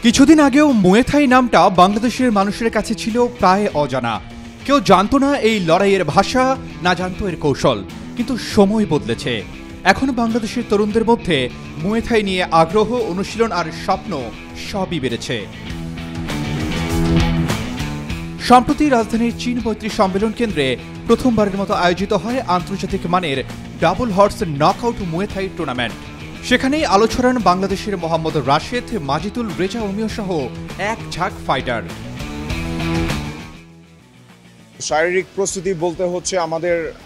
কিছুদিন আগেও মুয়ে থাই নামটা বাংলাদেশের মানুষের কাছে ছিল প্রায় অজানা। কেউ জানতো না এই লড়াইয়ের ভাষা, না জানতো এর কৌশল। কিন্তু সময় বদলেছে। এখন বাংলাদেশের তরুণদের মধ্যে মুয়ে থাই নিয়ে আগ্রহ, অনুশীলন আর স্বপ্ন সবই বেড়েছে। সম্প্রতি রাজধানীর চীন মৈত্রী সম্মেলন কেন্দ্রে প্রথমবারের মতো আয়োজিত হয় আন্তর্জাতিক মানের ডাবল হর্স নকআউট মুয়ে থাই টুর্নামেন্ট। সেখানেই আলো ছড়ান বাংলাদেশের মোহাম্মদ রাশেদ, মাজিদুল, রেজা অমিয় সহ এক ঝাঁক ফাইটার। শারীরিক প্রস্তুতি বলতে হচ্ছে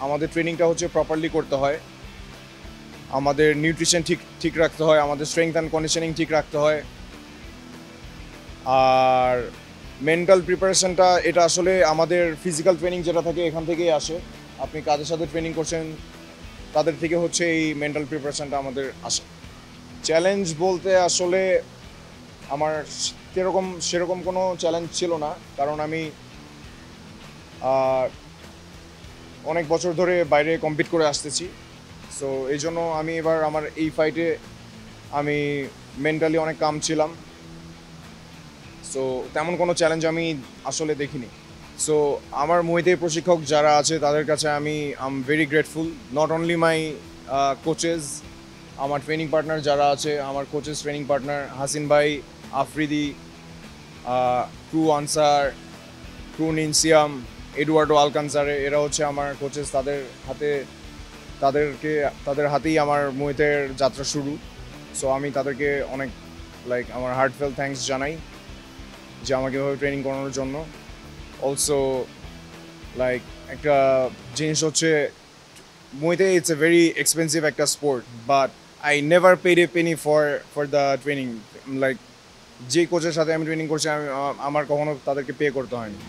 আমাদের ট্রেনিংটা হচ্ছে প্রপারলি করতে হয়, আমাদের নিউট্রিশন ঠিক রাখতে হয়, আমাদের স্ট্রেংথ অ্যান্ড কন্ডিশনিং ঠিক রাখতে হয়। আর মেন্টাল প্রিপারেশনটা এটা আসলে আমাদের ফিজিক্যাল ট্রেনিং যেটা থাকে এখান থেকেই আসে। আপনি কাদের সাথে ট্রেনিং করছেন তাদের থেকে হচ্ছে এই মেন্টাল প্রিপারেশনটা আমাদের আসে। চ্যালেঞ্জ বলতে আসলে আমার সেরকম কোনো চ্যালেঞ্জ ছিল না, কারণ আমি অনেক বছর ধরে বাইরে কম্পিট করে আসতেছি। সো এই জন্য আমি এবার আমার এই ফাইটে আমি মেন্টালি অনেক কাম ছিলাম। সো তেমন কোনো চ্যালেঞ্জ আমি আসলে দেখিনি। সো আমার মুয়ে থাই প্রশিক্ষক যারা আছে তাদের কাছে আমি I am very grateful. Not only my coaches, আমার ট্রেনিং পার্টনার যারা আছে, আমার কোচেস ট্রেনিং পার্টনার হাসিন ভাই, আফ্রিদি, ক্রু আনসার, ক্রু নিনসিয়াম, এডুয়ার্ডো আলকানসারে, এরা হচ্ছে আমার কোচেস। তাদের হাতেই আমার মুয়ে থাইয়ের যাত্রা শুরু। সো আমি তাদেরকে অনেক আমার হার্টফেল থ্যাঙ্কস জানাই যে আমাকে এভাবে ট্রেনিং করানোর জন্য। অলসো একটা জিনিস হচ্ছে Muay Thai it's a very expensive একটা sport, but I never paid a penny for the training. যে কোচের সাথে আমি ট্রেনিং করছি আমার কখনো তাদেরকে পে করতে হয়নি।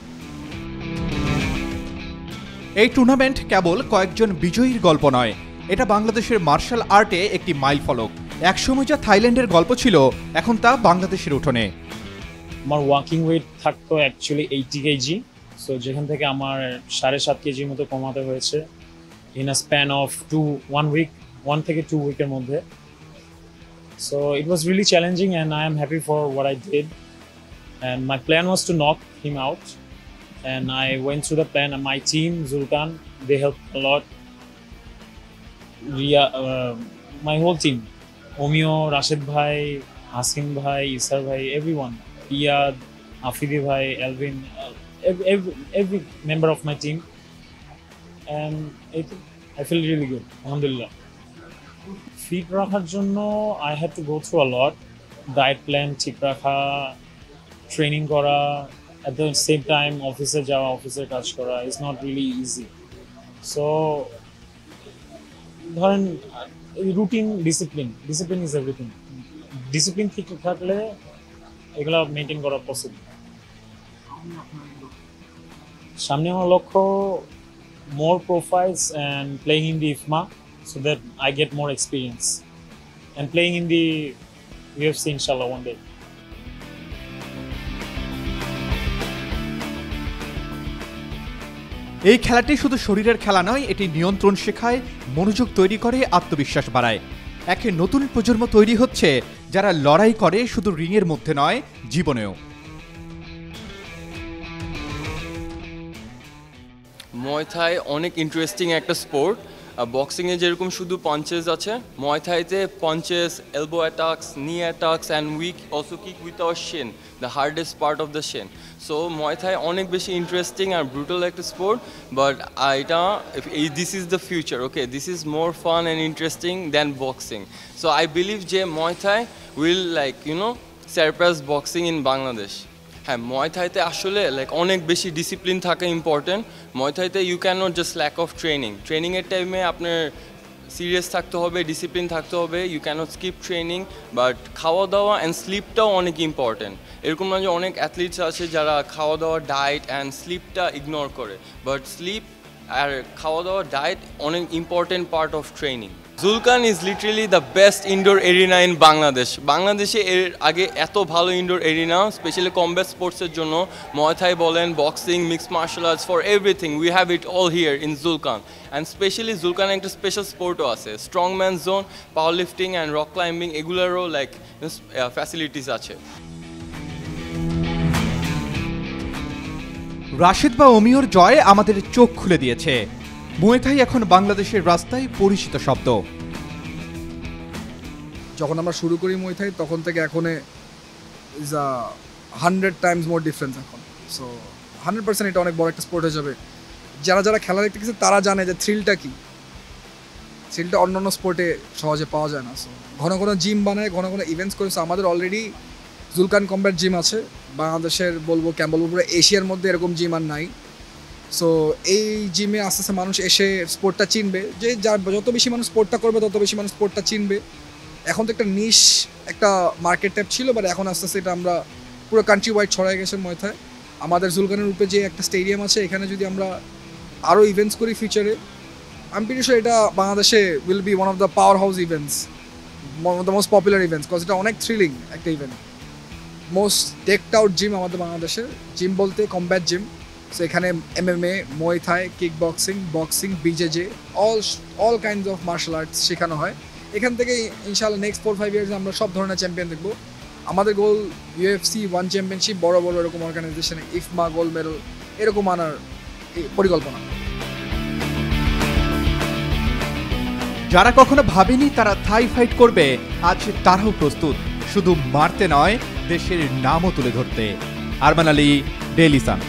এই টুর্নামেন্ট কেবল কয়েকজন বিজয়ীর গল্প নয়, এটা বাংলাদেশের মার্শাল আর্টে একটি মাইলফলক। একসময় যা থাইল্যান্ডের গল্প ছিল, এখন তা বাংলাদেশের উঠোনে। আমার ওয়াকিং ওয়েট থাকতো অ্যাকচুয়ালি 80 কেজি। সো যেখান থেকে আমার 7.5 কেজির মতো কমাতে হয়েছে ইন আ স্প্যান অফ 1 থেকে 2 উইকের মধ্যে। So it was really challenging and I am happy for what I did, and my plan was to knock him out, and I went through the plan, and my team, Zulkan, they helped a lot. Ria, my whole team, Omio, Rashid bhai, Hasim bhai, Isar bhai, everyone, Iyad, Afidi bhai, Elvin, every member of my team, and I feel really good, alhamdulillah. Fit রাখার জন্য I had to go through a lot, diet plan ঠিক রাখা, training করা, at the same time office যাওয়া, অফিসের কাজ করা is not really easy. So ধরেন routine, discipline is everything. Discipline ঠিক থাকলে এগুলো মেনটেন করা পসিবল। সামনে আমার লক্ষ্য more profiles and playing in the IFMA so that I get more experience and playing in the UFC inshallah one day. এই খেলাটি শুধু শরীরের খেলা নয়, এটি নিয়ন্ত্রণ শেখায়, মনোযোগ তৈরি করে, আত্মবিশ্বাস বাড়ায়। এক নতুন প্রজন্ম তৈরি হচ্ছে যারা লড়াই করে শুধু রিংয়ের মধ্যে নয়, জীবনেও। মুয়ে থাই অনেক ইন্টারেস্টিং একটা স্পোর্ট। বক্সিংয়ে যেরকম শুধু পাঞ্চেস আছে, মুয়ে থাইতে punches, elbow attacks, knee attacks and weak also kick with our shin, the hardest part of the shin. So Muay Thai অনেক বেশি ইন্টারেস্টিং আর ব্রুটাল একটা sport, but this is the future. Okay, this is more fun and interesting than boxing. So I believe যে Muay Thai will surpass boxing in Bangladesh. হ্যাঁ, Muay থাইতে আসলে অনেক বেশি ডিসিপ্লিন থাকা important. Muay থাইতে you can not just lack of ট্রেনিংয়ের টাইমে আপনার সিরিয়াস থাকতে হবে, ডিসিপ্লিন থাকতে হবে, you can not skip training. But খাওয়া দাওয়া অ্যান্ড স্লিপটাও অনেক ইম্পর্টেন্ট। এরকম না যে অনেক অ্যাথলিটস আছে যারা খাওয়া দাওয়া, ডায়েট অ্যান্ড স্লিপটা ইগনোর করে, বাট স্লিপ আর খাওয়া দাওয়া, ডায়েট অনেক important part of training. Zulkan is literally the best indoor arena in Bangladesh. বাংলাদেশে এর আগে এত ভালো ইনডোর এরিনা, স্পেশালি কমব্যাট স্পোর্টসের জন্য, মুয়ে থাই বলেন, boxing, mixed martial arts, for everything we have it all here in Zulkan. And specially Zulkan একটা special স্পোর্টও আছে, strong man zone, power lifting and rock climbing, এগুলোরও facilities আছে। রাশেদ বা অমিয়র জয় আমাদের চোখ খুলে দিয়েছে। মুয়াই থাই এখন বাংলাদেশের রাস্তায় পরিচিত শব্দ। যখন আমরা শুরু করি মুয়াই থাই তখন থেকে এখন ইজ 100 টাইমস মোর ডিফারেন্স এখন। সো 100% এটা অনেক বড় একটা স্পোর্ট হয়ে যাবে। যারা যারা খেলা দেখতে গেছে তারা জানে যে থ্রিলটা কি। থ্রিলটা অন্যান্য স্পোর্টে সহজে পাওয়া যায় না। সো ঘন ঘন জিম বানায়, ঘন ঘন ইভেন্টস করেছে। আমাদের অলরেডি জুলকান কম্ব্যাট জিম আছে বাংলাদেশের, বলবো পুরো এশিয়ার মধ্যে এরকম জিম আর নাই। সো এই জিমে আস্তে আস্তে মানুষ এসে স্পোর্টটা চিনবে, যে যত বেশি মানুষ স্পোর্টটা করবে তত বেশি মানুষ স্পোর্টটা চিনবে। এখন তো একটা নিশ একটা মার্কেট টাইপ ছিল, বাট এখন আস্তে আস্তে এটা আমরা পুরো কান্ট্রি ওয়াইড ছড়াই গেছে মুয়াই থাই। আমাদের জুলকানের রূপে যে একটা স্টেডিয়াম আছে, এখানে যদি আমরা আরও ইভেন্টস করি ফিউচারে, আমি প্রিটি শিওর এটা বাংলাদেশে will be one of the power house events, one of the most popular events, because এটা অনেক থ্রিলিং একটা event. Most decked out gym আমাদের বাংলাদেশের, জিম বলতে কম্ব্যাট জিম। সো এখানে MMA, Muay Thai, kick boxing, BJJ, all kinds of martial arts শেখানো হয়। এখান থেকে ইনশাআল্লাহ নেক্সট 4-5 ইয়ার্স আমরা সব ধরনের চ্যাম্পিয়ন দেখবো। আমাদের গোল UFC 1 চ্যাম্পিয়নশিপ, বড় বড় এরকম অর্গানাইজেশনে ইফমা গোল্ড মেডেল এরকম আনার পরিকল্পনা। যারা কখনো ভাবেনি তারা থাই ফাইট করবে, আজ তারাও প্রস্তুত, শুধু মারতে নয়, দেশের নামও তুলে ধরতে। Arman Ali, Daily Sun.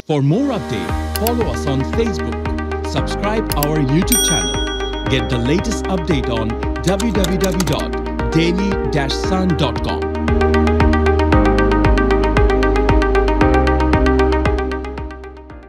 For more updates, follow us on Facebook, subscribe our YouTube channel, get the latest update on www.daily-sun.com.